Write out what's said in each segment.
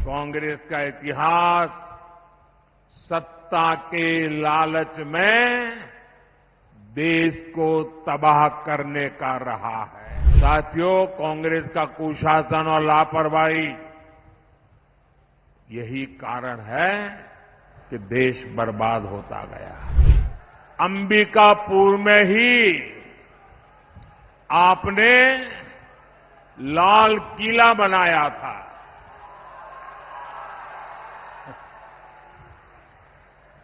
कांग्रेस का इतिहास सत्ता के लालच में देश को तबाह करने का रहा है। साथियों, कांग्रेस का कुशासन और लापरवाही यही कारण है कि देश बर्बाद होता गया। अंबिकापुर में ही आपने लाल किला बनाया था।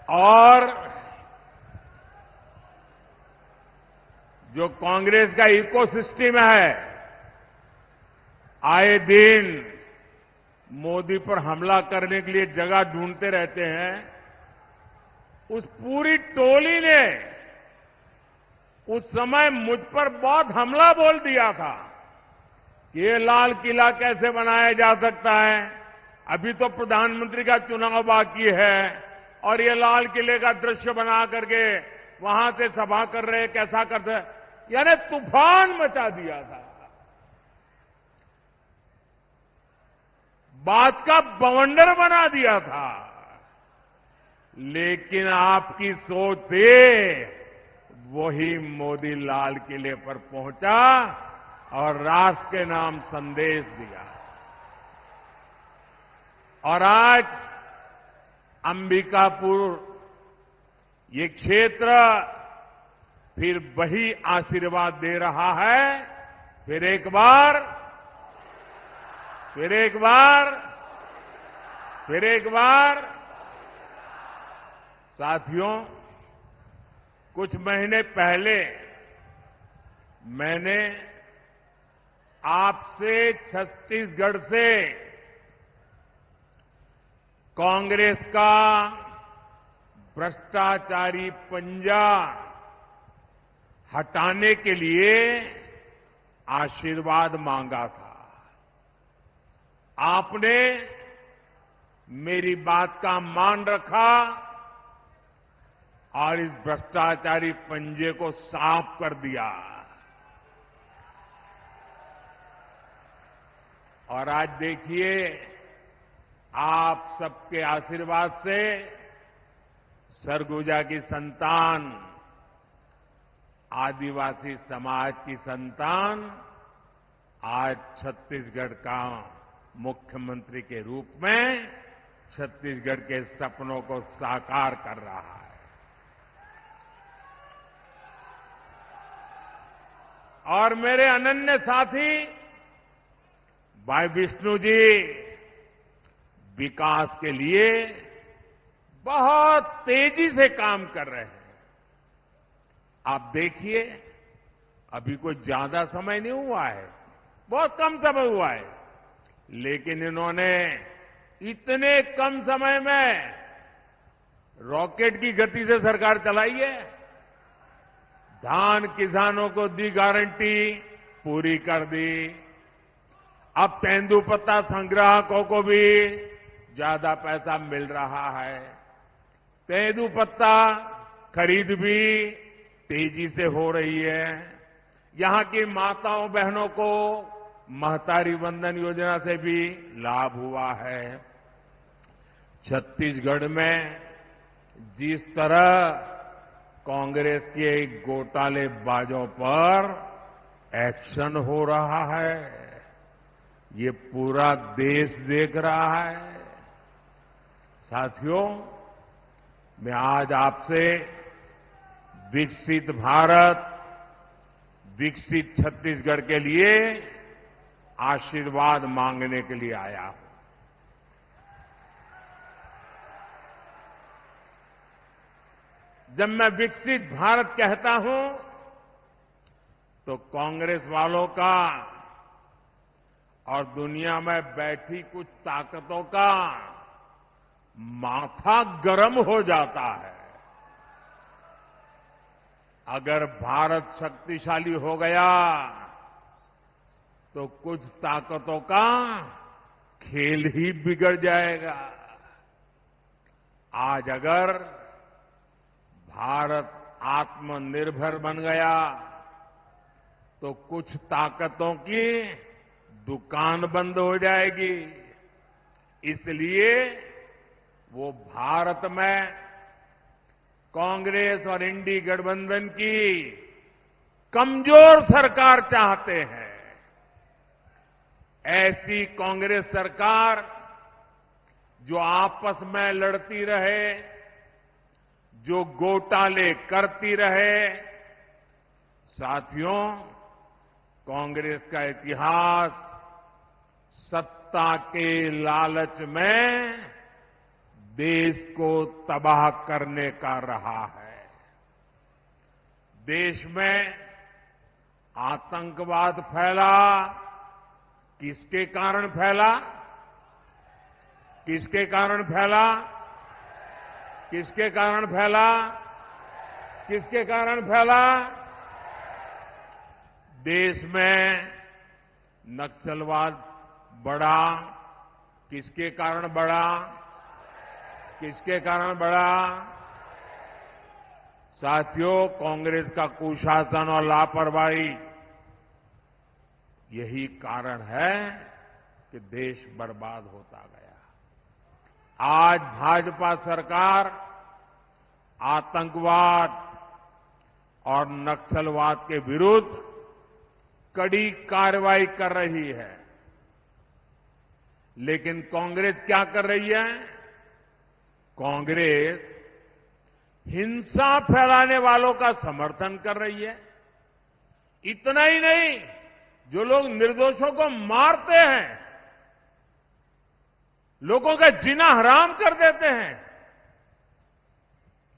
और जो कांग्रेस का इकोसिस्टम है, आए दिन मोदी पर हमला करने के लिए जगह ढूंढते रहते हैं। उस पूरी टोली ने उस समय मुझ पर बहुत हमला बोल दिया था कि ये लाल किला कैसे बनाया जा सकता है, अभी तो प्रधानमंत्री का चुनाव बाकी है और ये लाल किले का दृश्य बना करके वहां से सभा कर रहे, कैसा करते, यानी तूफान मचा दिया था। बात का बवंडर बना दिया था। लेकिन आपकी सोच से वही मोदी लाल किले पर पहुंचा और राष्ट्र के नाम संदेश दिया। और आज अंबिकापुर ये क्षेत्र फिर वही आशीर्वाद दे रहा है। फिर एक बार साथियों, कुछ महीने पहले मैंने आपसे छत्तीसगढ़ से कांग्रेस का भ्रष्टाचारी पंजा हटाने के लिए आशीर्वाद मांगा था। आपने मेरी बात का मान रखा और इस भ्रष्टाचारी पंजे को साफ कर दिया। और आज देखिए, आप सबके आशीर्वाद से सरगुजा की संतान, आदिवासी समाज की संतान आज छत्तीसगढ़ का मुख्यमंत्री के रूप में छत्तीसगढ़ के सपनों को साकार कर रहा है। और मेरे अनन्य साथी भाई विष्णु जी विकास के लिए बहुत तेजी से काम कर रहे हैं। आप देखिए, अभी कोई ज्यादा समय नहीं हुआ है, बहुत कम समय हुआ है, लेकिन इन्होंने इतने कम समय में रॉकेट की गति से सरकार चलाई है। धान किसानों को दी गारंटी, पूरी कर दी। अब तेंदुपत्ता संग्राहकों को भी ज्यादा पैसा मिल रहा है। तेंदुपत्ता खरीद भी तेजी से हो रही है। यहां की माताओं बहनों को महतारी वंदन योजना से भी लाभ हुआ है। छत्तीसगढ़ में जिस तरह कांग्रेस के घोटालेबाजों पर एक्शन हो रहा है, ये पूरा देश देख रहा है। साथियों, मैं आज आपसे विकसित भारत, विकसित छत्तीसगढ़ के लिए आशीर्वाद मांगने के लिए आया हूं। जब मैं विकसित भारत कहता हूं तो कांग्रेस वालों का और दुनिया में बैठी कुछ ताकतों का माथा गर्म हो जाता है। अगर भारत शक्तिशाली हो गया तो कुछ ताकतों का खेल ही बिगड़ जाएगा। आज अगर भारत आत्मनिर्भर बन गया तो कुछ ताकतों की दुकान बंद हो जाएगी। इसलिए वो भारत में कांग्रेस और इंडी गठबंधन की कमजोर सरकार चाहते हैं। ऐसी कांग्रेस सरकार जो आपस में लड़ती रहे, जो घोटाले करती रहे। साथियों, कांग्रेस का इतिहास सत्ता के लालच में देश को तबाह करने का रहा है। देश में आतंकवाद फैला, किसके कारण फैला? किसके कारण फैला? किसके कारण फैला? किसके कारण फैला? देश में नक्सलवाद बढ़ा, किसके कारण बढ़ा? किसके कारण बढ़ा? साथियों, कांग्रेस का कुशासन और लापरवाही यही कारण है कि देश बर्बाद होता गया। आज भाजपा सरकार आतंकवाद और नक्सलवाद के विरुद्ध कड़ी कार्रवाई कर रही है, लेकिन कांग्रेस क्या कर रही है? कांग्रेस हिंसा फैलाने वालों का समर्थन कर रही है। इतना ही नहीं, जो लोग निर्दोषों को मारते हैं, लोगों का जीना हराम कर देते हैं,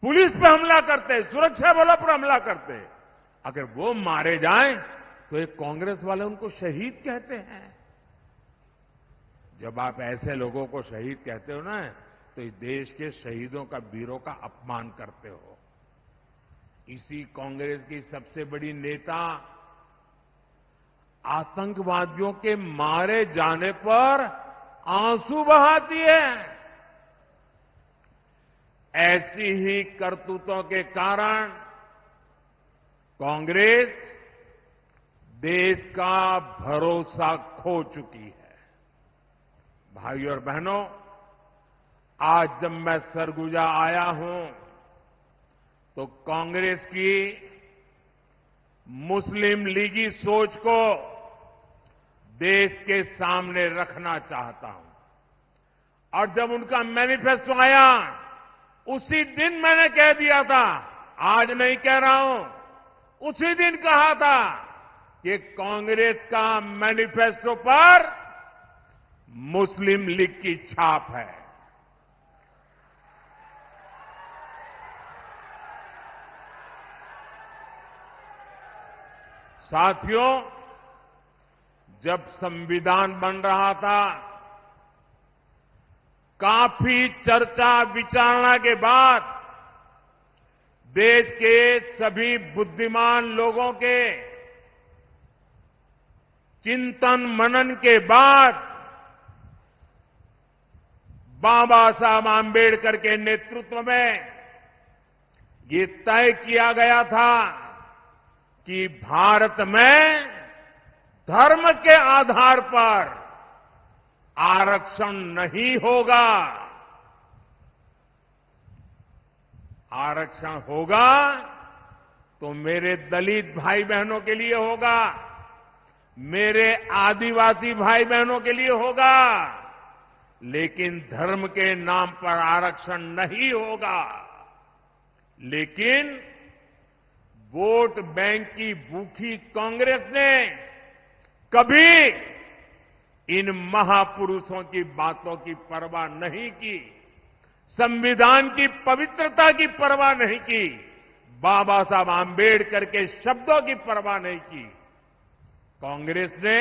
पुलिस पे हमला करते हैं, सुरक्षा बलों पर हमला करते हैं, अगर वो मारे जाएं तो एक कांग्रेस वाले उनको शहीद कहते हैं। जब आप ऐसे लोगों को शहीद कहते हो ना, तो इस देश के शहीदों का, वीरों का अपमान करते हो। इसी कांग्रेस की सबसे बड़ी नेता आतंकवादियों के मारे जाने पर आंसू बहाती है। ऐसी ही करतूतों के कारण कांग्रेस देश का भरोसा खो चुकी है। भाइयों और बहनों, आज जब मैं सरगुजा आया हूं तो कांग्रेस की मुस्लिम लीगी सोच को देश के सामने रखना चाहता हूं। और जब उनका मैनिफेस्टो आया, उसी दिन मैंने कह दिया था, आज नहीं कह रहा हूं, उसी दिन कहा था कि कांग्रेस का मैनिफेस्टो पर मुस्लिम लीग की छाप है। साथियों, जब संविधान बन रहा था, काफी चर्चा विचारणा के बाद देश के सभी बुद्धिमान लोगों के चिंतन मनन के बाद बाबा साहब आंबेडकर के नेतृत्व में ये तय किया गया था कि भारत में धर्म के आधार पर आरक्षण नहीं होगा। आरक्षण होगा तो मेरे दलित भाई बहनों के लिए होगा, मेरे आदिवासी भाई बहनों के लिए होगा, लेकिन धर्म के नाम पर आरक्षण नहीं होगा। लेकिन वोट बैंक की भूखी कांग्रेस ने कभी इन महापुरुषों की बातों की परवाह नहीं की, संविधान की पवित्रता की परवाह नहीं की, बाबा साहब आंबेडकर के शब्दों की परवाह नहीं की। कांग्रेस ने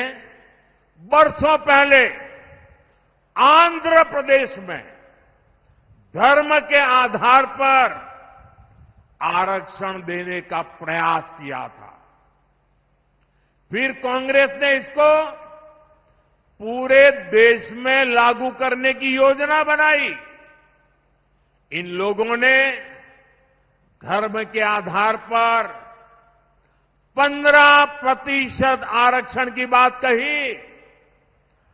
वर्षों पहले आंध्र प्रदेश में धर्म के आधार पर आरक्षण देने का प्रयास किया था। फिर कांग्रेस ने इसको पूरे देश में लागू करने की योजना बनाई। इन लोगों ने धर्म के आधार पर 15% आरक्षण की बात कही।